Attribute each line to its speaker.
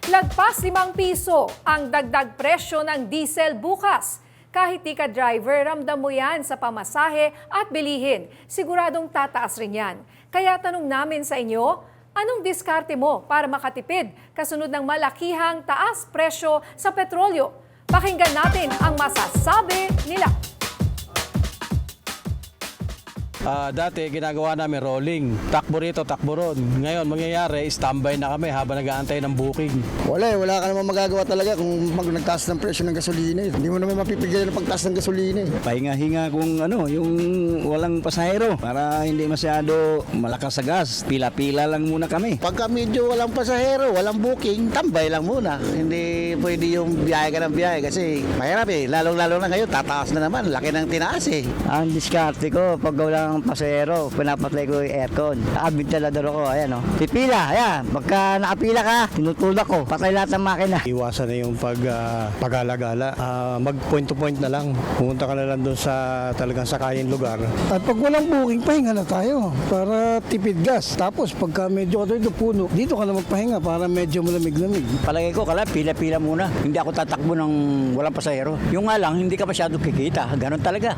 Speaker 1: Lagpas 5 piso ang dagdag presyo ng diesel bukas. Kahit di ka driver, ramdam mo yan sa pamasahe at bilihin. Siguradong tataas rin yan. Kaya tanong namin sa inyo, anong diskarte mo para makatipid kasunod ng malakihang taas presyo sa petrolyo? Pakinggan natin ang masasabi nila.
Speaker 2: Dati ginagawa namin rolling. Takbo rito, takbo ron. Ngayon mangyayari, standby na kami habang nag-aantay ng booking.
Speaker 3: Wala ka naman magagawa talaga kung nagtaas ng presyo ng gasolina. Hindi mo naman mapipigilan ng pagtaas ng gasolina.
Speaker 4: Pahinga-hinga kung yung walang pasahero para hindi masyado malakas sa gas. Pila-pila lang muna kami.
Speaker 3: Pagka medyo walang pasahero, walang booking, tambay lang muna. Hindi pwede yung biyahe ka ng biyahe kasi mahirap Lalong-lalo na ngayon, tataas na naman. Laki ng tinaas
Speaker 4: Ang diskarte ko, pag walang pasahero, pinapatay ko yung aircon. Abintalador ko, ayan Pipila, ayan. Pagka nakapila ka, tinutulak ko. Patay lahat ng makina.
Speaker 2: Iwasan na yung pag-alagala. Mag point to point na lang. Pumunta ka na lang doon sa talagang sakayin lugar.
Speaker 5: At pag walang booking, pahinga na tayo para tipid gas. Tapos pagka medyo ito puno, dito ka na magpahinga para medyo malamig-lamig.
Speaker 4: Palagay ko, pila-pila muna. Hindi ako tatakbo ng walang pasahero. Yung nga lang, hindi ka masyado kikita. Ganon talaga.